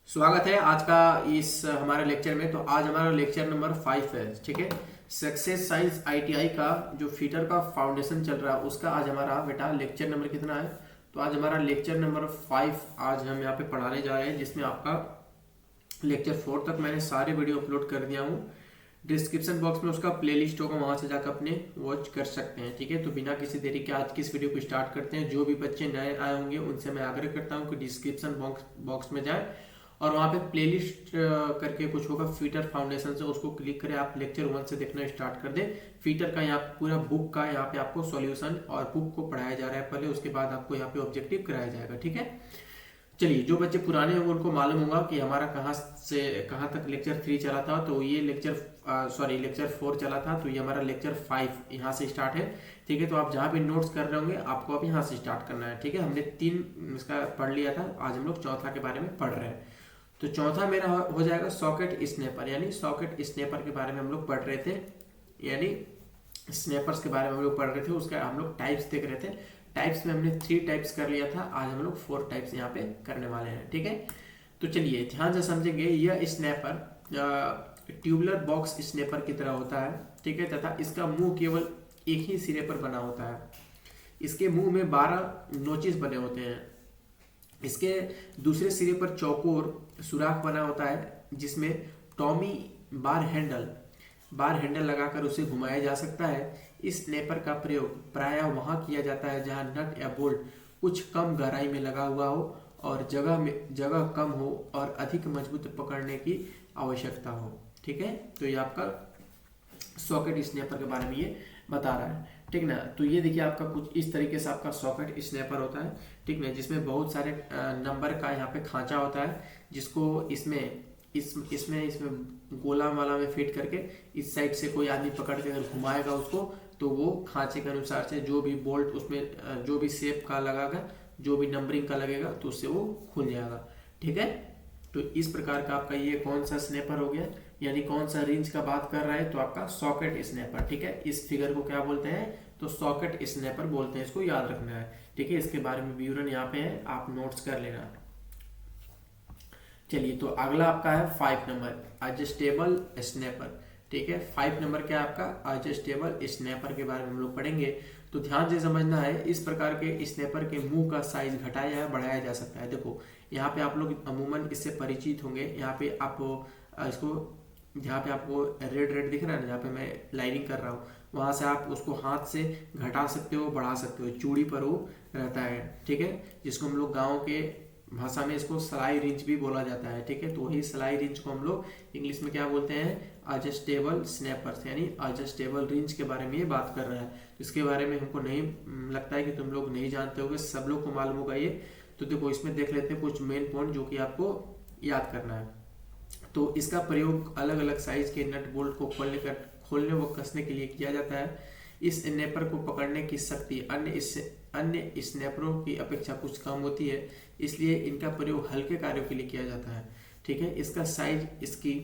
स्वागत है आज का इस हमारे लेक्चर में। तो आज हमारा लेक्चर नंबर 5 है, ठीक है। सक्सेस साइंस आईटीआई का जो फीटर का फाउंडेशन चल रहा है उसका आज हमारा बेटा लेक्चर नंबर कितना है। तो आज हमारा लेक्चर नंबर 5 आज हम यहाँ पे पढ़ाने जा रहे हैं, जिसमें आपका लेक्चर 4 तक मैंने सारे वीडियो अपलोड कर दिया हूँ। डिस्क्रिप्शन बॉक्स में उसका प्लेलिस्ट होगा, वहां से जाकर अपने वॉच कर सकते हैं, ठीक है। तो बिना किसी देरी के आज की इस वीडियो को स्टार्ट करते हैं। जो भी बच्चे नए आए होंगे उनसे मैं आग्रह करता हूँ कि डिस्क्रिप्शन बॉक्स में जाए और वहाँ पे प्लेलिस्ट करके कुछ होगा फीटर फाउंडेशन से, उसको क्लिक करें। आप लेक्चर 1 से देखना स्टार्ट कर दें। फीटर का यहाँ पूरा बुक का यहाँ पे आपको सॉल्यूशन और बुक को पढ़ाया जा रहा है पहले, उसके बाद आपको यहाँ पे ऑब्जेक्टिव कराया जाएगा, ठीक है। चलिए, जो बच्चे पुराने होंगे उनको मालूम होगा कि हमारा कहाँ से कहाँ तक लेक्चर 3 चला था। तो ये लेक्चर 4 चला था, तो ये हमारा लेक्चर 5 यहाँ से स्टार्ट है, ठीक है। तो आप जहाँ भी नोट्स कर रहे होंगे आपको अब यहाँ से स्टार्ट करना है, ठीक है। हमने 3 इसका पढ़ लिया था, आज हम लोग चौथा के बारे में पढ़ रहे हैं। तो चौथा मेरा हो जाएगा सॉकेट स्नैपर, यानी सॉकेट स्नैपर के बारे में हम लोग पढ़ रहे थे, यानी स्नैपर्स के बारे में हम लोग पढ़ रहे थे। उसका हम लोग टाइप्स देख रहे थे। टाइप्स में हमने 3 टाइप्स कर लिया था, आज हम लोग 4 टाइप्स यहाँ पे करने वाले हैं, ठीक है। तो चलिए ध्यान से समझेंगे। यह स्नैपर ट्यूबुलर बॉक्स स्नैपर की तरह होता है, ठीक है, तथा इसका मुंह केवल एक ही सिरे पर बना होता है। इसके मुंह में 12 नोचेस बने होते हैं। इसके दूसरे सिरे पर चौकोर सुराख बना होता है, जिसमें टॉमी बार हैंडल लगाकर उसे घुमाया जा सकता है। इस स्नैपर का प्रयोग प्रायः वहां किया जाता है जहां नट या बोल्ट कुछ कम गहराई में लगा हुआ हो और जगह कम हो और अधिक मजबूत पकड़ने की आवश्यकता हो, ठीक है। तो ये आपका सॉकेट स्नैपर के बारे में ये बता रहा है, ठीक ना। तो ये देखिए आपका कुछ इस तरीके से आपका सॉकेट स्नैपर होता है, ठीक ना, जिसमें बहुत सारे नंबर का यहाँ पे खांचा होता है, जिसको इसमें गोला वाला में फिट करके इस साइड से कोई आदमी पकड़ के अगर घुमाएगा उसको, तो वो खांचे के अनुसार से जो भी बोल्ट उसमें जो भी शेप का लगेगा, जो भी नंबरिंग का लगेगा, तो उससे वो खुल जाएगा, ठीक है। तो इस प्रकार का आपका ये कौन सा स्नैपर हो गया, यानी कौन सा रेंज का बात कर रहा है, तो आपका सॉकेट स्नैपर, ठीक है। इस फिगर को क्या बोलते हैं, तो सॉकेट स्नैपर बोलते हैं, इसको याद रखना है, ठीक है। इसके बारे में विवरण यहाँ पे है, आप नोट्स कर लेना। चलिए, तो अगला आपका है 5 नंबर एडजस्टेबल स्नैपर, ठीक है। 5 नंबर क्या है आपका एडजस्टेबल स्नैपर के बारे में हम लोग पढ़ेंगे। तो ध्यान से समझना है, इस प्रकार के स्नैपर के मुंह का साइज घटाया या बढ़ाया जा सकता है। देखो यहाँ पे आप लोग अमूमन इससे परिचित होंगे। यहाँ पे आप इसको जहाँ पे आपको रेड दिख रहा है ना, जहाँ पे मैं लाइनिंग कर रहा हूँ, वहां से आप उसको हाथ से घटा सकते हो, बढ़ा सकते हो। चूड़ी पर वो रहता है, ठीक है, जिसको हम लोग गाँव के भाषा में इसको सलाई रिंच भी बोला जाता है, ठीक है। तो वही सलाई रिंच को हम लोग इंग्लिश में क्या बोलते हैं, एडजस्टेबल स्नैपर्स, यानी एडजस्टेबल रिंच के बारे में ये बात कर रहा है। तो इसके बारे में हमको नहीं लगता है कि तुम लोग नहीं जानते होगे, सब लोग को मालूम होगा ये। तो देखो इसमें देख लेते हैं कुछ मेन पॉइंट जो कि आपको याद करना है। तो इसका प्रयोग अलग अलग साइज के नट बोल्ट को खोलने व कसने के लिए किया जाता है। इस स्नैपर को पकड़ने की शक्ति अन्य स्नैपरों की अपेक्षा कुछ कम होती है, इसलिए इनका प्रयोग हल्के कार्यों के लिए किया जाता है, ठीक है। इसका साइज इसकी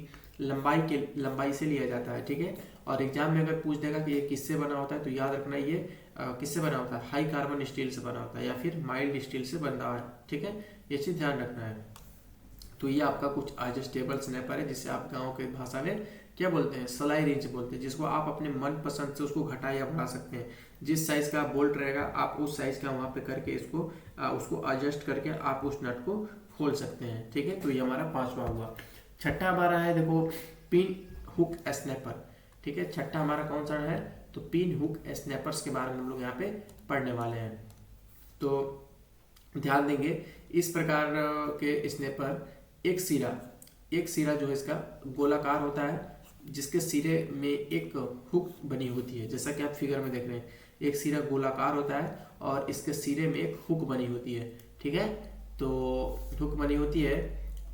लंबाई से लिया जाता है, ठीक है। और एग्जाम में अगर पूछ देगा कि ये किससे बना होता है, तो याद रखना ये किससे बना होता है, हाई कार्बन स्टील से बना होता है या फिर माइल्ड स्टील से बन रहा है, ठीक है। ये चीज ध्यान रखना है। तो ये आपका कुछ एडजस्टेबल स्नैपर है, जिसे आप गाँव के भाषा में क्या बोलते हैं, सलाई रेंच बोलते हैं, जिसको आप अपने मन पसंद से उसको घटा या बढ़ा सकते हैं। जिस साइज का बोल्ट रहेगा आप उस साइज का वहां पे करके उसको एडजस्ट करके आप उस नट को खोल सकते हैं, ठीक है। तो ये हमारा 5वां हुआ। छठा हमारा है, देखो पिन हुक स्नैपर, ठीक है। छठा हमारा कौन सा है, तो पिन हुक स्नैपर्स के बारे में हम लोग यहाँ पे पढ़ने वाले हैं। तो ध्यान देंगे, इस प्रकार के स्नैपर एक सिरा जो है इसका गोलाकार होता है, जिसके सिरे में एक हुक बनी होती है, जैसा कि आप फिगर में देख रहे हैं। एक सिरा गोलाकार होता है और इसके सिरे में एक हुक बनी होती है, ठीक है। तो हुक बनी होती है।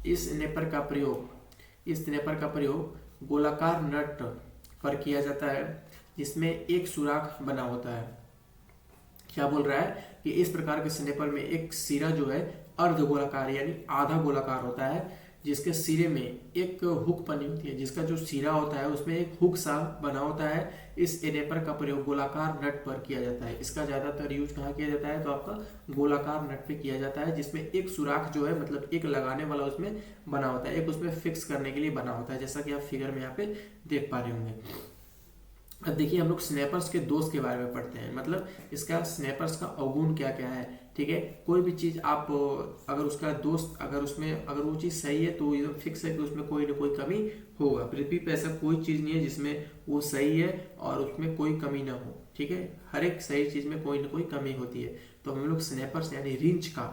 इस स्नैपर का प्रयोग गोलाकार नट पर किया जाता है, जिसमें एक सुराख बना होता है। क्या बोल रहा है कि इस प्रकार के स्नैपर में एक सिरा जो है अर्ध गोलाकार यानी आधा गोलाकार होता है, जिसके सिरे में एक हुक बनी होती है, जिसका जो सिरा होता है उसमें एक हुक सा बना होता है। इस इनेपर का प्रयोग गोलाकार नट पर किया जाता है। इसका ज्यादातर यूज कहाँ किया जाता है, तो आपका गोलाकार नट पे किया जाता है, जिसमें एक सुराख जो है मतलब एक लगाने वाला उसमें बना होता है, एक उसमें फिक्स करने के लिए बना होता है, जैसा कि आप फिगर में यहाँ पे देख पा रहे होंगे। अब देखिए हम लोग स्नैपर्स के दोष के बारे में पढ़ते हैं, मतलब इसका स्नैपर्स का अवगुण क्या क्या है। ठीक है, कोई भी चीज आप अगर उसका दोस्त अगर वो चीज सही है तो एकदम फिक्स है कि उसमें कोई ना कोई कमी होगा। पृथ्वी पे ऐसा कोई चीज नहीं है जिसमें वो सही है और उसमें कोई कमी ना हो। ठीक है, हर एक सही चीज में कोई ना कोई कमी होती है। तो हम लोग स्नैपर्स यानी रिंच का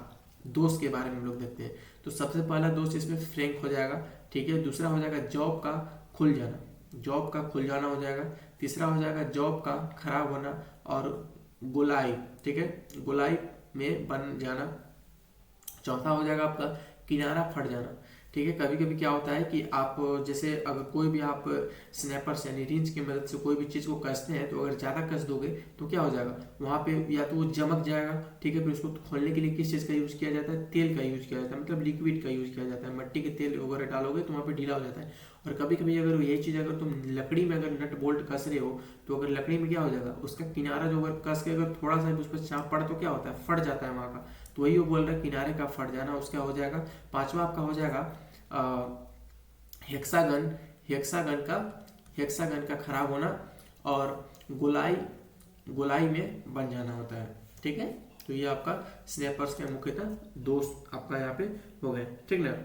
दोस्त के बारे में हम लोग देखते हैं। तो सबसे पहला दोस्त इसमें फ्रैंक हो जाएगा। ठीक है, दूसरा हो जाएगा जॉब का खुल जाना, जॉब का खुल जाना हो जाएगा। तीसरा हो जाएगा जॉब का खराब होना और गोलाई, ठीक है, गोलाई में बन जाना। चौथा हो जाएगा आपका किनारा फट जाना। ठीक है, कभी कभी क्या होता है कि आप जैसे अगर कोई भी आप स्नैपर्स यानी रिंच की मदद से कोई भी चीज को कसते हैं तो अगर ज्यादा कस दोगे तो क्या हो जाएगा, वहां पे या तो वो जमक जाएगा। ठीक है, फिर उसको खोलने के लिए किस चीज का यूज किया जाता है, तेल का यूज किया जाता है, मतलब लिक्विड का यूज किया जाता है। मिट्टी के तेल वगैरह डालोगे तो वहां पे ढीला हो जाता है। और कभी कभी अगर यही चीज अगर तुम लकड़ी में अगर नट बोल्ट कस रहे हो तो अगर लकड़ी में क्या हो जाएगा, उसका किनारा जो अगर कस के अगर थोड़ा सा उस पर चाप पड़ा तो क्या होता है, फट जाता है वहां का। तो वही वो बोल रहा है किनारे का फट जाना, उसका हो जाएगा। पांचवा आपका हो जाएगा हेक्सागन, हेक्सागन का खराब होना और गोलाई गोलाई में बन जाना होता है। ठीक है, तो ये आपका स्नैपर्स के मुख्यतः दोस्त आपका यहाँ पे हो गए। ठीक ना,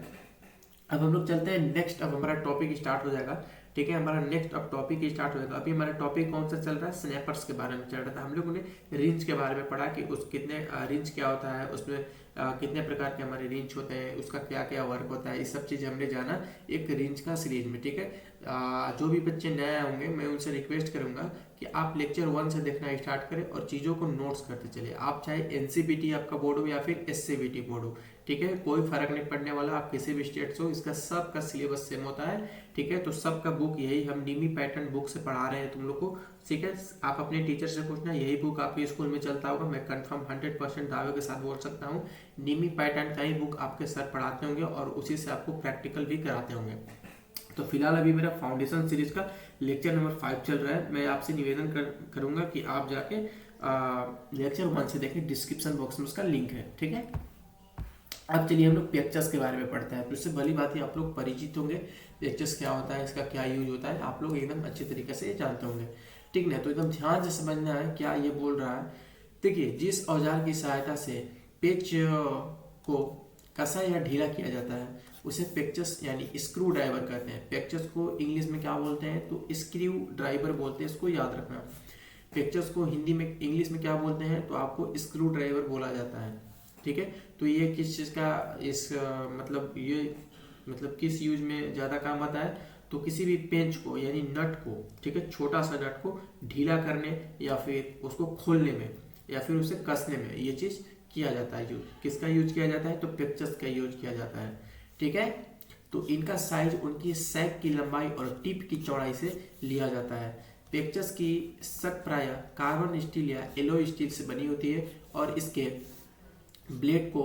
अब हम लोग चलते हैं नेक्स्ट। अब हमारा टॉपिक स्टार्ट हो जाएगा। ठीक है, हमारा नेक्स्ट अब टॉपिक स्टार्ट हो जाएगा। अभी हमारा टॉपिक कौन सा चल रहा है, स्नैपर्स के बारे में चल रहा था। हम लोगों ने रेंज के बारे में पढ़ा कि उस कितने रेंज क्या होता है, उसमें कितने प्रकार के हमारे रेंज होते हैं, उसका क्या क्या वर्क होता है, ये सब चीज़ हमने जाना एक रेंज का सीरीज में। ठीक है, जो भी बच्चे नए होंगे मैं उनसे रिक्वेस्ट करूंगा कि आप लेक्चर 1 से देखना स्टार्ट करें और चीज़ों को नोट्स करते चलिए। आप चाहे एनसीबीटी आपका बोर्ड हो या फिर एससीबीटी बोर्ड हो, ठीक है, कोई फर्क नहीं पड़ने वाला, आप किसी भी स्टेट से हो, इसका सबका सिलेबस सेम होता है। ठीक है, तो सबका बुक यही हम नीमी पैटर्न बुक से पढ़ा रहे हैं तुम लोग को। ठीक है, आप अपने टीचर से पूछना, यही बुक आपके स्कूल में चलता होगा, मैं कंफर्म 100% दावे के साथ बोल सकता हूँ। नीमी पैटर्न का ही बुक आपके सर पढ़ाते होंगे और उसी से आपको प्रैक्टिकल भी कराते होंगे। तो फिलहाल अभी मेरा फाउंडेशन सीरीज का लेक्चर नंबर 5 चल रहा है। मैं आपसे निवेदन करूंगा कि आप जाके लेक्चर 1 से देखें, डिस्क्रिप्शन बॉक्स में उसका लिंक है। ठीक है, अब चलिए हम लोग पेक्चर्स के बारे में पढ़ते हैं। तो इससे भली बात ही आप लोग परिचित होंगे, पेक्चर्स क्या होता है, इसका क्या यूज होता है, आप लोग एकदम अच्छे तरीके से जानते होंगे। ठीक ना, तो एकदम ध्यान से समझना है क्या ये बोल रहा है। देखिए, जिस औजार की सहायता से पेच को कसा या ढीला किया जाता है उसे पेक्चस यानी स्क्रू ड्राइवर कहते हैं। पेक्चस को इंग्लिश में क्या बोलते हैं, तो स्क्रू ड्राइवर बोलते हैं, इसको याद रखना। पेक्चस को हिंदी में इंग्लिश में क्या बोलते हैं, तो आपको स्क्रू ड्राइवर बोला जाता है। ठीक है, तो ये किस चीज का मतलब किस यूज में ज्यादा काम आता है, तो किसी भी पेंच को यानी नट को, ठीक है, छोटा सा नट को ढीला करने या फिर उसको खोलने में या फिर उसे कसने में ये चीज किया जाता है। यूज किसका यूज किया जाता है, तो पेक्चस का यूज किया जाता है। ठीक है, तो इनका साइज उनकी सैक की लंबाई और टिप की चौड़ाई से लिया जाता है। पेक्चस की सक प्राय कार्बन स्टील या एलॉय स्टील से बनी होती है और इसके ब्लेड को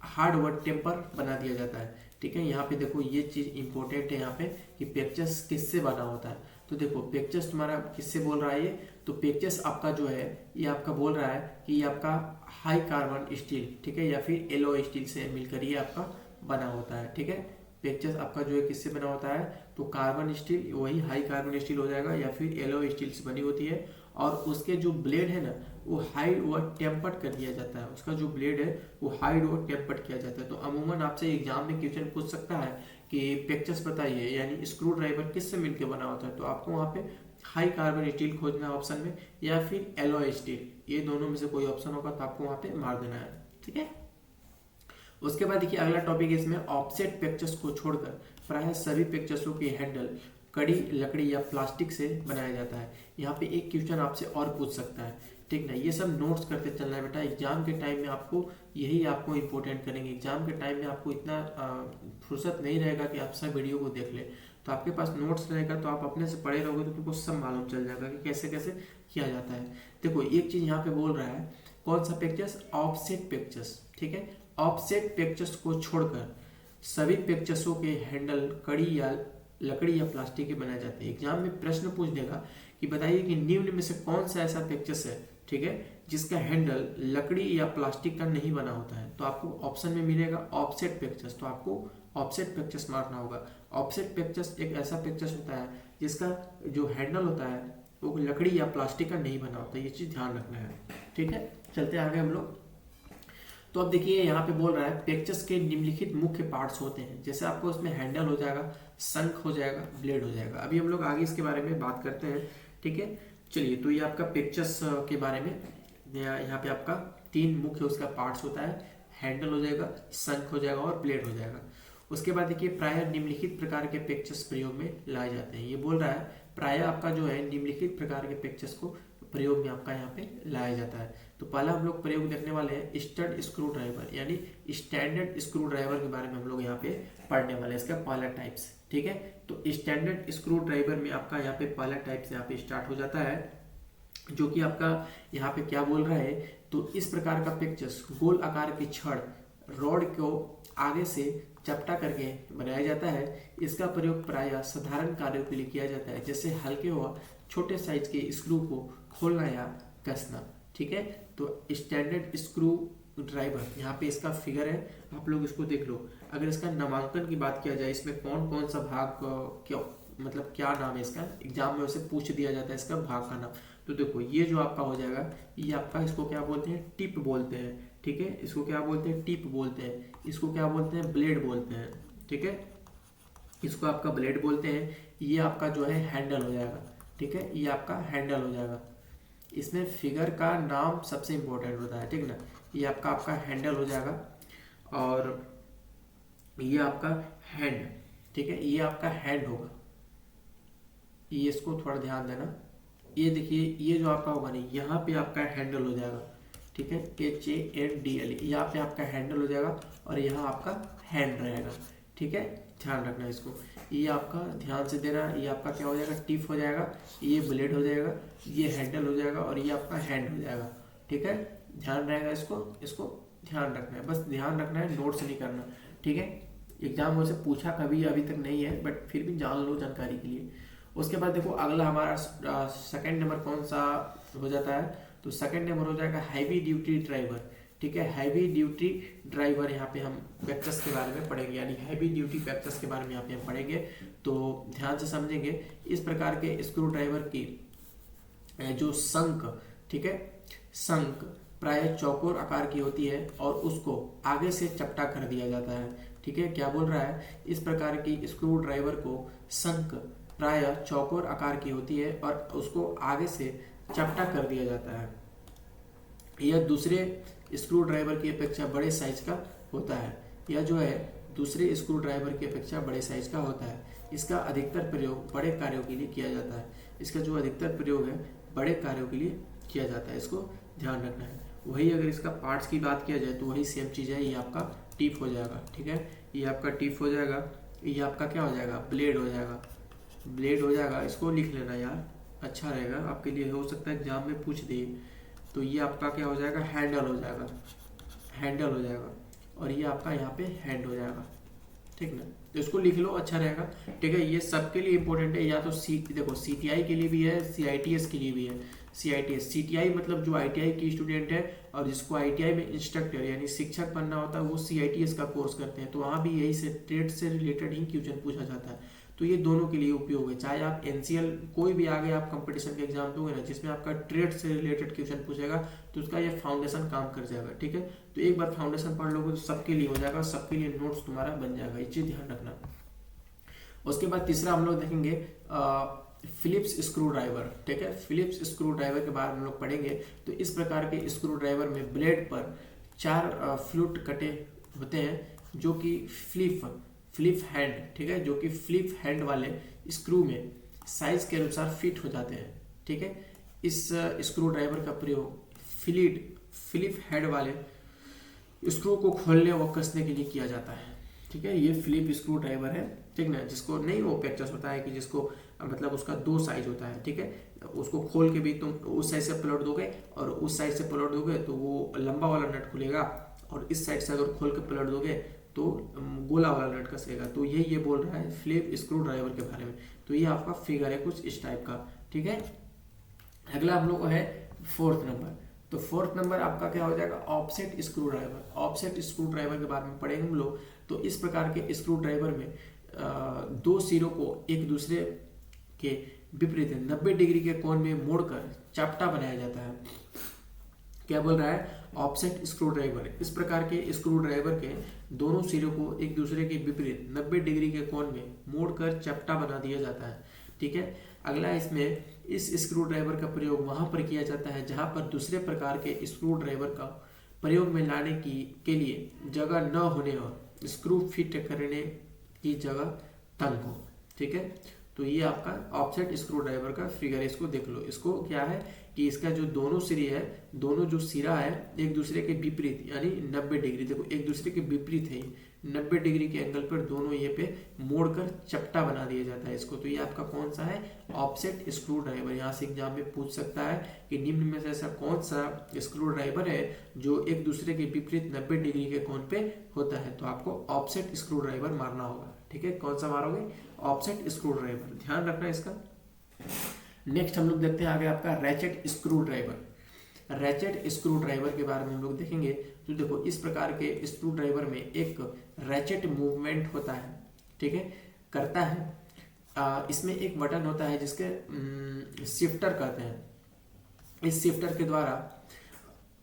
हार्ड व टेम्पर बना दिया जाता है। ठीक है, यहाँ पे देखो ये चीज इंपॉर्टेंट है यहाँ पे कि पेक्चस किससे बना होता है। तो देखो पेक्चस तुम्हारा किससे बोल रहा है ये, तो पेक्चस आपका जो है ये आपका बोल रहा है कि ये आपका हाई कार्बन स्टील, ठीक है, या फिर एलॉय स्टील से मिलकर ये आपका बना होता है। ठीक है, पेक्चस आपका जो है किससे बना होता है, तो कार्बन स्टील, वही हाई कार्बन स्टील हो जाएगा या फिर एलॉय स्टील से बनी होती है। और उसके जो ब्लेड है ना वो हाइड व टेम्पर्ड कर दिया जाता है। उसका जो ब्लेड है वो हाइड व टेम्पर्ड किया जाता है। तो अमूमन आपसे एग्जाम में क्वेश्चन पूछ सकता है कि पेक्चस बताइए यानी स्क्रू ड्राइवर किससे मिलकर बना होता है, तो आपको वहाँ पे हाई कार्बन स्टील खोजना है ऑप्शन में या फिर एलॉय स्टील, ये दोनों में से कोई ऑप्शन होगा तो आपको वहाँ पे मार देना है। ठीक है, उसके बाद देखिए अगला टॉपिक है, इसमें ऑफसेट पेक्चस को छोड़कर प्राय सभी पेक्चसों के हैंडल कड़ी लकड़ी या प्लास्टिक से बनाया जाता है। यहाँ पे एक क्वेश्चन आपसे और पूछ सकता है। ठीक ना, ये सब नोट्स करते चलना है बेटा, एग्जाम के टाइम में आपको यही आपको इंपॉर्टेंट करेंगे। एग्जाम के टाइम में आपको इतना फुर्सत नहीं रहेगा कि आप सब वीडियो को देख ले, तो आपके पास नोट्स रहेगा तो आप अपने से पढ़े रहोगे तो तुमको सब मालूम चल जाएगा कि कैसे कैसे किया जाता है। देखो एक चीज यहाँ पे बोल रहा है, कौन सा पेक्चस, ऑफसेट पेक्चस। ठीक है, ऑफसेट पेक्चस को छोड़कर सभी पेचकसों के हैंडल कड़ी या लकड़ी या प्लास्टिक के बनाए जाते हैं। एग्जाम में प्रश्न पूछ देगा कि बताइए कि निम्न में से कौन सा ऐसा पेचकस है, ठीक है, जिसका हैंडल लकड़ी या प्लास्टिक का नहीं बना होता है। तो आपको ऑप्शन में मिलेगा ऑफसेट पेचकस, तो आपको ऑफसेट पेचकस मारना होगा। ऑफसेट पेचकस एक ऐसा पेचकस होता है जिसका जो हैंडल होता है वो लकड़ी या प्लास्टिक का नहीं बना होता है, ये चीज ध्यान रखना है, ठीक है। चलते आगे हम लोग। तो अब देखिए यहाँ पे बोल रहा है पेचकस के निम्नलिखित मुख्य पार्ट्स होते हैं, जैसे आपको उसमें हैंडल हो जाएगा, शंख हो जाएगा, ब्लेड हो जाएगा। अभी हम लोग आगे इसके बारे में बात करते हैं, ठीक है। चलिए, तो ये आपका पेचकस के बारे में यहाँ पे आपका 3 मुख्य उसका पार्ट्स होता है, हैंडल हो जाएगा, शंख हो जाएगा और ब्लेड हो जाएगा। उसके बाद देखिए प्रायः निम्नलिखित प्रकार के पेचकस प्रयोग में लाए जाते हैं। ये बोल रहा है प्रायः आपका जो है निम्नलिखित प्रकार के पेचकस को प्रयोग में आपका यहाँ पे लाया जाता है। तो पहला हम लोग प्रयोग देखने वाले हैं स्टड स्क्रू ड्राइवर, यानी स्टैंडर्ड स्क्रू ड्राइवर के बारे में हम लोग यहाँ पे पढ़ने वाले हैं, इसका पहला टाइप्स, ठीक है। तो स्टैंडर्ड स्क्रू ड्राइवर में आपका यहाँ पे पहला टाइप्स यहाँ पे स्टार्ट हो जाता है, जो कि आपका यहाँ पे क्या बोल रहा है, तो इस प्रकार का पेचकस गोल आकार की छड़ रॉड को आगे से चपटा करके बनाया जाता है। इसका प्रयोग प्रायः साधारण कार्यों के लिए किया जाता है, जैसे हल्के व छोटे साइज के स्क्रू को खोलना या कसना, ठीक है। तो स्टैंडर्ड स्क्रू ड्राइवर यहाँ पे इसका फिगर है, आप लोग इसको देख लो। अगर इसका नामांकन की बात किया जाए, इसमें कौन कौन सा भाग क्यों मतलब क्या नाम है इसका, एग्जाम में उसे पूछ दिया जाता है इसका भाग का नाम। तो देखो ये जो आपका हो जाएगा, ये आपका इसको क्या बोलते हैं, टिप बोलते हैं, ठीक है। इसको क्या बोलते हैं, टिप बोलते हैं। इसको क्या बोलते हैं, ब्लेड बोलते हैं, ठीक है। इसको आपका ब्लेड बोलते हैं। ये आपका जो है हैंडल हो जाएगा, ठीक है, ये आपका हैंडल हो जाएगा। इसमें फिगर का नाम सबसे इंपॉर्टेंट होता है, ठीक ना। ये आपका हैंडल हो जाएगा और ये आपका हैंड, ठीक है, ये आपका हैंड होगा। ये इसको थोड़ा ध्यान देना। ये देखिए ये जो आपका होगा नहीं, यहाँ पे आपका हैंडल हो जाएगा, ठीक है, HANDL, यहाँ पे आपका हैंडल हो जाएगा और यहाँ आपका हैंड रहेगा, ठीक है। ध्यान रखना इसको, ये आपका ध्यान से देना। ये आपका क्या हो जाएगा, टिप हो जाएगा, ये ब्लेड हो जाएगा, ये हैंडल हो जाएगा और ये आपका हैंड हो जाएगा, ठीक है। ध्यान रहेगा इसको ध्यान रखना है, बस ध्यान रखना है, नोट्स नहीं करना, ठीक है। एग्जाम में से पूछा कभी अभी तक नहीं है, बट फिर भी जान लो जानकारी के लिए। उसके बाद देखो अगला हमारा सेकंड नंबर कौन सा हो जाता है, तो सेकंड नंबर हो जाएगा हैवी ड्यूटी ड्राइवर, ठीक है। हैवी ड्यूटी ड्राइवर यहाँ पे हम पेचकस के बारे में पढ़ेंगे, यानी हैवी ड्यूटी पेचकस के बारे में यहाँ पे हम पढ़ेंगे, तो ध्यान से समझेंगे। इस प्रकार के स्क्रू ड्राइवर की जो शंख, ठीक है, शंख प्राय चौकोर आकार की होती है और उसको आगे से चपटा कर दिया जाता है, ठीक है। क्या बोल रहा है, इस प्रकार की स्क्रू ड्राइवर को शंख प्राय चौकोर आकार की होती है और उसको आगे से चपटा कर दिया जाता है। यह दूसरे स्क्रू ड्राइवर की अपेक्षा बड़े साइज का होता है। यह जो है दूसरे स्क्रू ड्राइवर की अपेक्षा बड़े साइज का होता है। इसका अधिकतर प्रयोग बड़े कार्यों के लिए किया जाता है। इसका जो अधिकतर प्रयोग है बड़े कार्यों के लिए किया जाता है, इसको ध्यान रखना है। वही अगर इसका पार्ट्स की बात किया जाए तो वही सेम चीज़ है, ये आपका टिप हो जाएगा, ठीक है, ये आपका टिप हो जाएगा। ये आपका क्या हो जाएगा, ब्लेड हो जाएगा, ब्लेड हो जाएगा। इसको लिख लेना यार, अच्छा रहेगा आपके लिए, हो सकता है एग्जाम में पूछ दे। तो ये आपका क्या हो जाएगा, हैंडल हो जाएगा, हैंडल हो जाएगा और ये आपका यहाँ पे हैंड हो जाएगा, ठीक ना। तो इसको लिख लो, अच्छा रहेगा, ठीक है। ये सबके लिए इंपॉर्टेंट है, या तो देखो CTI के लिए भी है, CITS के लिए भी है। CTI मतलब जो ITI की स्टूडेंट है और जिसको ITI में इंस्ट्रक्टर यानी शिक्षक बनना होता है वो CITS का कोर्स करते हैं, तो वहाँ भी यही से ट्रेड से रिलेटेड ही क्वेश्चन पूछा जाता है। तो ये दोनों के लिए उपयोग है, चाहे आप NCL कोई भी आगे आप कंपटीशन के एग्जाम दोगे ना जिसमें आपका ट्रेड से रिलेटेड क्वेश्चन पूछेगा तो उसका ये फाउंडेशन काम कर जाएगा, ठीक है। तो एक बार फाउंडेशन पढ़ लोगे तो सबके लिए हो जाएगा, सबके लिए नोट्स तुम्हारा बन जाएगा, ये चीज ध्यान रखना। उसके बाद तीसरा हम लोग देखेंगे फिलिप्स स्क्रू ड्राइवर, ठीक है। फिलिप्स स्क्रू ड्राइवर के बारे में हम लोग पढ़ेंगे। तो इस प्रकार के स्क्रू ड्राइवर में ब्लेड पर 4 फ्लूट कटे होते हैं जो कि फ्लिप हैंड, ठीक है, जो कि फ्लिप हैंड वाले स्क्रू में साइज के अनुसार फिट हो जाते हैं, ठीक है। इस स्क्रू ड्राइवर का प्रयोग फ्लिप हेड वाले स्क्रू को खोलने व कसने के लिए किया जाता है, ठीक है। ये फ्लिप स्क्रू ड्राइवर है, ठीक ना, जिसको नहीं वो पेचकस होता है कि जिसको मतलब उसका 2 साइज होता है, ठीक है। उसको खोल के भी तुम उस साइड से पलट दोगे और उस साइड से पलट दोगे तो वो लंबा वाला नट खुलेगा और इस साइड से अगर खोल के पलट दोगे तो गोला वाला नट कसेगा। तो ये बोल रहा है फिलिप स्क्रू ड्राइवर के बारे में। तो ये आपका फिगर है कुछ इस टाइप का, ठीक है। अगला हम लोग को है फोर्थ नंबर। तो फोर्थ नंबर आपका क्या हो जाएगा, offset screw driver. Offset screw driver के बारे में पढ़ेंगे हम लोग। तो इस प्रकार के स्क्रू ड्राइवर में दो सिरों को एक दूसरे के विपरीत 90 डिग्री के कोण में मोड़कर चपटा बनाया जाता है। क्या बोल रहा है, ऑफसेट स्क्रू ड्राइवर। इस प्रकार के स्क्रू ड्राइवर के दोनों सिरों को एक दूसरे के विपरीत 90 डिग्री के कोण में मोड़कर चपटा बना दिया जाता है, ठीक है। अगला इसमें इस स्क्रू ड्राइवर का प्रयोग वहां पर किया जाता है जहां पर दूसरे प्रकार के स्क्रू ड्राइवर का प्रयोग में लाने के लिए जगह न होने और स्क्रू फिट करने की जगह तंग हो, ठीक है। तो ये आपका ऑफसेट स्क्रू ड्राइवर का फिगर है, इसको देख लो। इसको क्या है कि इसका जो दोनों सिरे है, दोनों जो सिरा है एक दूसरे के विपरीत यानी 90 डिग्री, देखो एक दूसरे के विपरीत है, 90 डिग्री के एंगल पर दोनों ये पे मोड़कर चपटा बना दिया जाता है इसको। तो ये आपका कौन सा है, ऑफसेट स्क्रू ड्राइवर। यहाँ से एग्जाम में पूछ सकता है कि निम्न में से ऐसा कौन सा स्क्रू ड्राइवर है जो एक दूसरे के विपरीत 90 डिग्री के कोण पे होता है। तो आपको ऑफसेट स्क्रू ड्राइवर मारना होगा, ठीक है। कौन सा मारोगे, ऑफसेट स्क्रू ड्राइवर, ध्यान रखना इसका। नेक्स्ट हम लोग देखते हैं आगे आपका ratchet screw driver. Ratchet screw driver के बारे में हम लोग देखेंगे। तो देखो इस प्रकार के स्क्रू ड्राइवर में एक रैचेट मूवमेंट होता है, ठीक है, करता है। इसमें एक बटन होता है जिसके शिफ्टर कहते हैं। इस शिफ्टर के द्वारा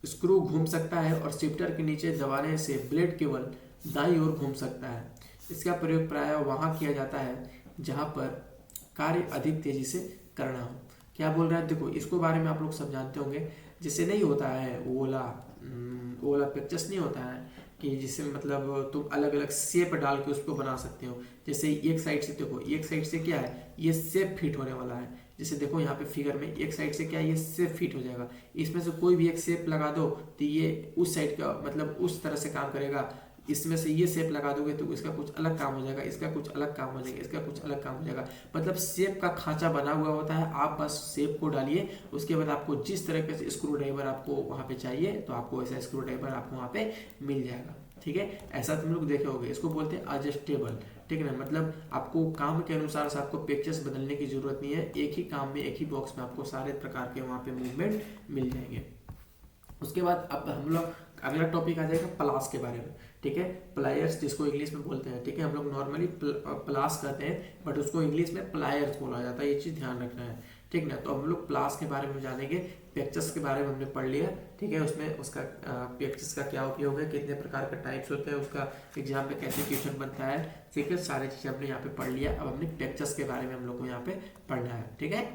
स्क्रू घूम सकता है और शिफ्टर के नीचे दबाने से ब्लेड केवल दाईं ओर घूम सकता है। इसका प्रयोग प्रायः वहां किया जाता है जहां पर कार्य अधिक तेजी से करना हो। क्या बोल रहा है, देखो इसको बारे में आप लोग सब जानते होंगे। जैसे नहीं होता है ओला पेचकस नहीं होता है कि जिससे मतलब तुम अलग अलग शेप डाल के उसको बना सकते हो। जैसे एक साइड से देखो, एक साइड से क्या है, ये शेप फिट होने वाला है। जैसे देखो यहाँ पे फिगर में एक साइड से क्या है, ये शेप फिट हो जाएगा। इसमें से कोई भी एक शेप लगा दो तो ये उस साइड का मतलब उस तरह से काम करेगा। इसमें से ये शेप लगा दोगे तो इसका कुछ अलग काम हो जाएगा, इसका कुछ अलग काम हो जाएगा, इसका कुछ अलग काम हो जाएगा। मतलब शेप का खांचा बना हुआ होता है, आप बस शेप को डालिए, उसके बाद आपको जिस तरह से स्क्रू ड्राइवर आपको वहाँ पे चाहिए तो आपको ऐसा स्क्रू ड्राइवर आपको वहाँ पे मिल जाएगा, ठीक है। ऐसा तुम लोग देखे होगे। इसको बोलते हैं एडजस्टेबल, ठीक है ना। मतलब आपको काम के अनुसार से आपको पिक्चर्स बदलने की जरूरत नहीं है, एक ही काम में एक ही बॉक्स में आपको सारे प्रकार के वहाँ पे मूवमेंट मिल जाएंगे। उसके बाद अब हम लोग अगला टॉपिक आ जाएगा प्लास के बारे में, ठीक है। प्लायर्स जिसको इंग्लिश में बोलते हैं, ठीक है। हम लोग नॉर्मली प्लास कहते हैं बट उसको इंग्लिश में प्लायर्स बोला जाता है, ये चीज ध्यान रखना है, ठीक ना। तो हम लोग प्लास के बारे में जानेंगे। पेचकस के बारे में हमने पढ़ लिया, ठीक है। उसमें उसका पेचकस का क्या उपयोग है, कितने प्रकार के टाइप्स होते हैं, उसका एग्जाम में कैसे क्वेश्चन बनता है, ठीक है। सारी चीजें हमने यहाँ पे पढ़ लिया। अब हमने पेचकस के बारे में हम लोग को यहाँ पे पढ़ना है, ठीक है।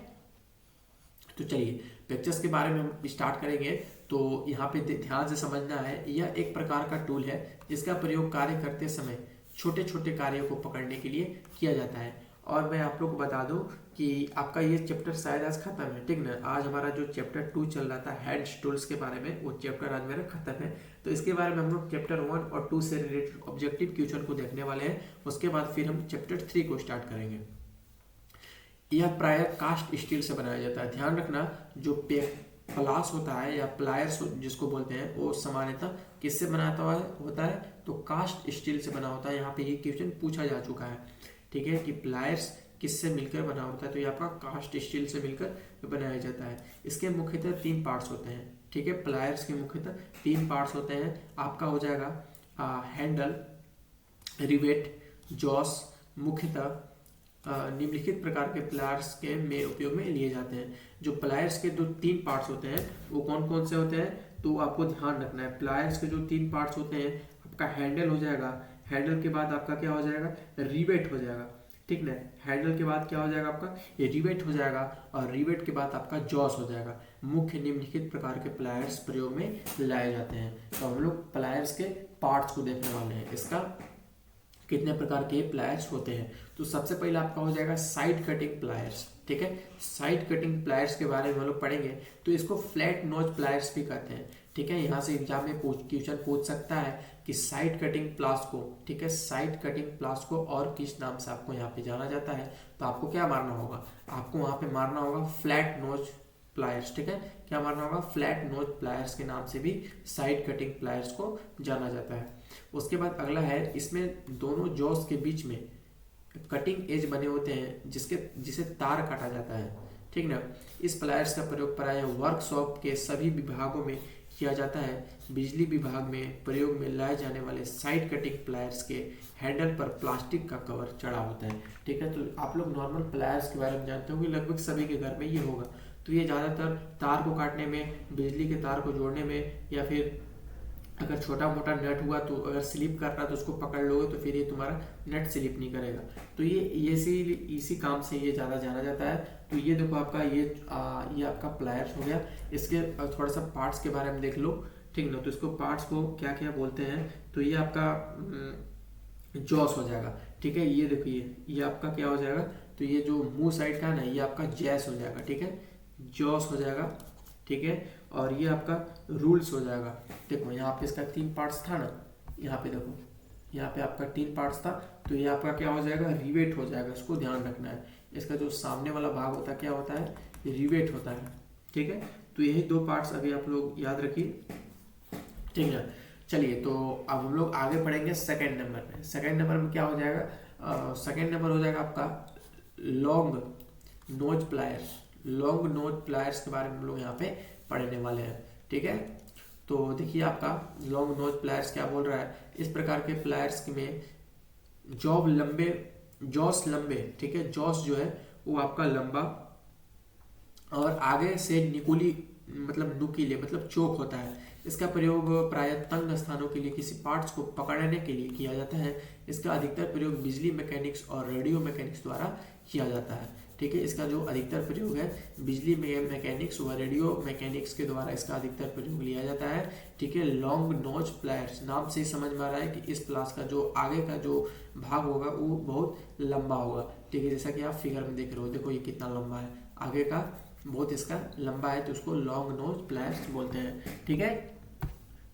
तो चलिए पेचकस के बारे में हम स्टार्ट करेंगे। तो यहाँ पे ध्यान से समझना है, यह एक प्रकार का टूल है जिसका प्रयोग कार्य करते समय छोटे छोटे कार्यों को पकड़ने के लिए किया जाता है। और मैं आप लोग को बता दूं कि आपका ये चैप्टर शायद आज खत्म है, ठीक ना। आज हमारा जो चैप्टर 2 चल रहा था हैंड्स टूल्स के बारे में, वो चैप्टर आज मेरा खत्म है। तो इसके बारे में हम लोग चैप्टर 1 और 2 से रिलेटेड ऑब्जेक्टिव क्वेश्चन को देखने वाले हैं। उसके बाद फिर हम चैप्टर 3 को स्टार्ट करेंगे। यह प्रायः कास्ट स्टील से बनाया जाता है। ध्यान रखना, जो प्लास होता है या प्लायर्स जिसको बोलते हैं वो सामान्यतः किससे बनाता होता है, तो कास्ट स्टील से बना होता है। यहाँ पे ये क्वेश्चन पूछा जा चुका है, ठीक है, कि प्लायर्स किससे मिलकर बना होता है, तो ये आपका कास्ट स्टील से मिलकर बनाया जाता है। इसके मुख्यतः 3 पार्ट्स होते हैं, ठीक है। प्लायर्स के मुख्यतः 3 पार्ट्स होते हैं। आपका हो जाएगा हैंडल, रिवेट, जॉस। मुख्यतः निम्नलिखित प्रकार के प्लायर्स के में उपयोग में लिए जाते हैं। जो प्लायर्स के जो 3 पार्ट्स होते हैं वो कौन कौन से होते हैं, तो आपको ध्यान रखना है। प्लायर्स के जो 3 पार्ट्स होते हैं, आपका हैंडल हो जाएगा, हैंडल के बाद आपका क्या हो जाएगा, रिवेट हो जाएगा, ठीक ना। हैंडल के बाद क्या हो जाएगा आपका, ये रिवेट हो जाएगा, और रिवेट के बाद आपका जॉस हो जाएगा। मुख्य निम्नलिखित प्रकार के प्लायर्स प्रयोग में लाए जाते हैं। तो हम लोग प्लायर्स के पार्ट्स को देखने वाले हैं, इसका कितने प्रकार के प्लायर्स होते हैं। तो सबसे पहले आपका हो जाएगा साइड कटिंग प्लायर्स, ठीक है। साइड कटिंग प्लायर्स के बारे में हम लोग पढ़ेंगे। तो इसको फ्लैट नोज प्लायर्स भी कहते हैं, ठीक है। यहाँ से एग्जाम में क्वेश्चन पूछ सकता है कि साइड कटिंग प्लास को, ठीक है, साइड कटिंग प्लास को और किस नाम से आपको यहाँ पे जाना जाता है। तो आपको क्या मारना होगा, आपको वहां पे मारना होगा फ्लैट नोज प्लायर्स, ठीक है। क्या मानना होगा, फ्लैट नोज प्लायर्स के नाम से भी साइड कटिंग प्लायर्स को जाना जाता है। उसके बाद अगला है, इसमें दोनों जॉस के बीच में कटिंग एज बने होते हैं जिसे तार काटा जाता है, ठीक ना। इस प्लायर्स का प्रयोग प्रायः वर्कशॉप के सभी विभागों में किया जाता है। बिजली विभाग में प्रयोग में लाए जाने वाले साइड कटिंग प्लायर्स के हैंडल पर प्लास्टिक का कवर चढ़ा होता है, ठीक है। तो आप लोग नॉर्मल प्लायर्स के बारे में जानते हो कि लगभग सभी के घर में ये होगा। तो ये ज़्यादातर तार को काटने में, बिजली के तार को जोड़ने में, या फिर अगर छोटा मोटा नट हुआ तो अगर स्लिप कर रहा है तो उसको पकड़ लोगे तो फिर ये तुम्हारा नट स्लिप नहीं करेगा। तो ये इसी काम से ये ज़्यादा जाना जाता है। तो ये देखो आपका ये आपका प्लायर्स हो गया। इसके थोड़ा सा पार्ट्स के बारे में देख लो, ठीक ना। तो इसको पार्ट्स को क्या क्या बोलते हैं, तो ये आपका जॉस हो जाएगा, ठीक है। ये देखो ये आपका क्या हो जाएगा, तो ये जो मुंह साइड का है ना, ये आपका जैस हो जाएगा, ठीक है, जॉस हो जाएगा, ठीक है। और ये आपका रूल्स हो जाएगा। देखो यहाँ पे इसका 3 पार्ट्स था ना, यहाँ पे देखो, यहाँ पे आपका 3 पार्ट्स था, तो ये आपका क्या हो जाएगा, रिवेट हो जाएगा। इसको ध्यान रखना है, इसका जो सामने वाला भाग होता है क्या होता है, रिवेट होता है, ठीक है। तो यही 2 पार्ट्स अभी आप लोग याद रखिए, ठीक है। चलिए, तो अब हम लोग आगे पढ़ेंगे सेकेंड नंबर में। सेकेंड नंबर में क्या हो जाएगा, सेकेंड नंबर हो जाएगा आपका long nose pliers. Long nose pliers के बारे में हम लोग यहाँ पे पढ़ने वाले हैं, ठीक है। तो देखिए आपका लॉन्ग नोज प्लायर्स क्या बोल रहा है, इस प्रकार के प्लायर्स में जॉस लंबे, ठीक है, जॉस जो है वो आपका लंबा और आगे से नुकीले मतलब चोक होता है। इसका प्रयोग प्रायः तंग स्थानों के लिए किसी पार्ट्स को पकड़ने के लिए किया जाता है। इसका अधिकतर प्रयोग बिजली मैकेनिक्स और रेडियो मैकेनिक्स द्वारा किया जाता है, ठीक है। इसका जो अधिकतर प्रयोग है बिजली मैकेनिक्स व रेडियो मैकेनिक्स के द्वारा इसका अधिकतर प्रयोग लिया जाता है, ठीक है। लॉन्ग नोज प्लायर्स नाम से ही समझ में आ रहा है कि इस प्लास का जो आगे का जो भाग होगा वो बहुत लंबा होगा, ठीक है। जैसा कि आप फिगर में देख रहे हो, देखो ये कितना लंबा है, आगे का बहुत इसका लंबा है, तो उसको लॉन्ग नोज प्लायर्स बोलते हैं, ठीक है।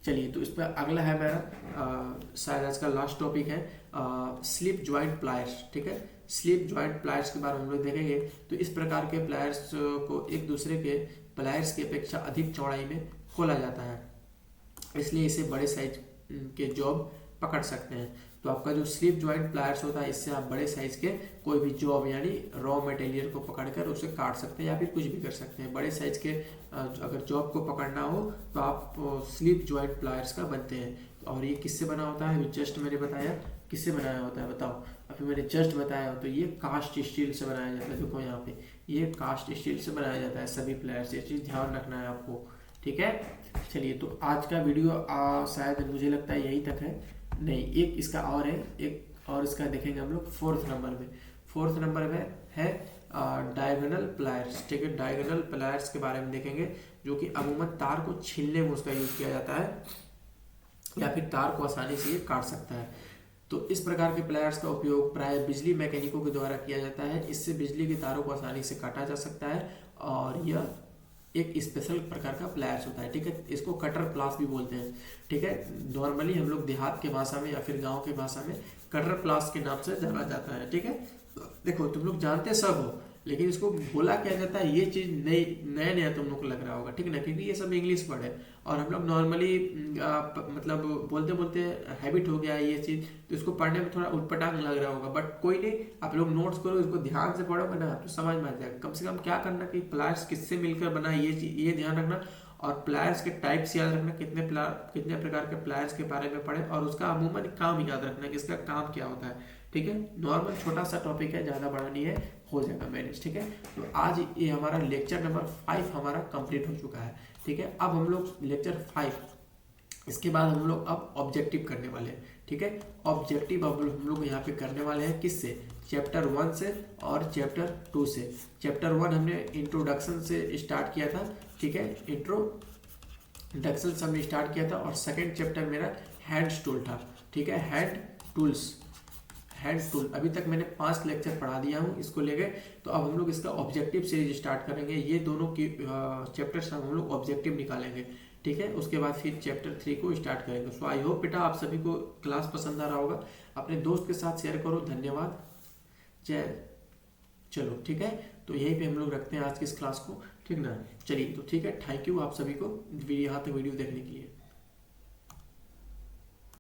चलिए, तो इस पर अगला है मेरा शायद आज का लास्ट टॉपिक है स्लिप जॉइंट प्लायर्स, ठीक है। स्लिप जॉइंट प्लायर्स के बारे में हम लोग देखेंगे। तो इस प्रकार के प्लायर्स को एक दूसरे के प्लायर्स की अपेक्षा अधिक चौड़ाई में खोला जाता है, इसलिए इसे बड़े साइज के जॉब पकड़ सकते हैं। तो आपका जो स्लिप जॉइंट प्लायर्स होता है, इससे आप बड़े साइज के कोई भी जॉब यानी रॉ मटेरियल को पकड़कर उसे काट सकते हैं या फिर कुछ भी कर सकते हैं। बड़े साइज के अगर जॉब को पकड़ना हो तो आप स्लिप जॉइंट प्लायर्स का बनते हैं। और ये किससे बना होता है, जस्ट मैंने बताया किससे बनाया होता है, बताओ। अभी मैंने जस्ट बताया, तो ये कास्ट स्टील से बनाया जाता है। देखो यहाँ पे ये कास्ट स्टील से बनाया जाता है सभी प्लायर्स, ये चीज़ ध्यान रखना है आपको, ठीक है। चलिए, तो आज का वीडियो शायद मुझे लगता है यही तक है, नहीं एक इसका और है, एक और इसका देखेंगे हम लोग फोर्थ नंबर में। फोर्थ नंबर में है डायगोनल प्लायर्स, ठीक है। डायगोनल प्लायर्स के बारे में देखेंगे, जो कि अमूमन तार को छीलने में उसका यूज किया जाता है या फिर तार को आसानी से ये काट सकता है। तो इस प्रकार के प्लायर्स का उपयोग प्राय बिजली मैकेनिकों के द्वारा किया जाता है। इससे बिजली के तारों को आसानी से काटा जा सकता है और यह एक स्पेशल प्रकार का प्लायर्स होता है, ठीक है। इसको कटर प्लास भी बोलते हैं, ठीक है। नॉर्मली हम लोग देहात के भाषा में या फिर गांव के भाषा में कटर प्लास के नाम से जाना जाता है, ठीक है। देखो तुम लोग जानते सब हो, लेकिन इसको बोला क्या जाता है ये चीज़ नया तुम लोग को लग रहा होगा, ठीक ना, क्योंकि ये सब इंग्लिश वर्ड है और हम लोग नॉर्मली मतलब बोलते बोलते हैबिट हो गया है ये चीज़, तो इसको पढ़ने में थोड़ा उटपटांग लग रहा होगा। बट कोई नहीं, आप लोग नोट्स करो, इसको ध्यान से पढ़ोगे ना तो समझ में आ जाएगा। कम से कम क्या करना कि प्लायर्स किससे मिलकर बना ये ध्यान रखना, और प्लायर्स के टाइप्स याद रखना, कितने प्रकार के प्लायर्स के बारे में पढ़े, और उसका अमूमन काम याद रखना कि इसका काम क्या होता है, ठीक है। नॉर्मल छोटा सा टॉपिक है, ज़्यादा बड़ा नहीं है, हो जाएगा मैनेज, ठीक है। तो आज ये हमारा लेक्चर नंबर 5 हमारा कंप्लीट हो चुका है, ठीक है। अब हम लोग लेक्चर 5 इसके बाद हम लोग अब ऑब्जेक्टिव करने वाले हैं, ठीक है। ऑब्जेक्टिव अब हम लोग यहाँ पे करने वाले हैं किससे, चैप्टर 1 से और चैप्टर 2 से। चैप्टर 1 हमने इंट्रोडक्शन से स्टार्ट किया था, ठीक है, इंट्रोडक्शन से हमने स्टार्ट किया था। और सेकेंड चैप्टर मेरा हैंड्स टूल था, ठीक है, हैंड टूल। अभी तक मैंने 5 लेक्चर पढ़ा दिया हूँ इसको लेके। तो अब हम लोग इसका ऑब्जेक्टिव सीरीज स्टार्ट करेंगे। ये दोनों की चैप्टर्स हम लोग ऑब्जेक्टिव निकालेंगे, ठीक है। उसके बाद फिर चैप्टर 3 को स्टार्ट करेंगे। सो आई होप बेटा आप सभी को क्लास पसंद आ रहा होगा। अपने दोस्त के साथ शेयर करो। धन्यवाद, चलो ठीक है। तो यहीं पे हम लोग रखते हैं आज की इस क्लास को, ठीक ना। चलिए तो ठीक है, थैंक यू आप सभी को यहाँ तक वीडियो देखने के लिए।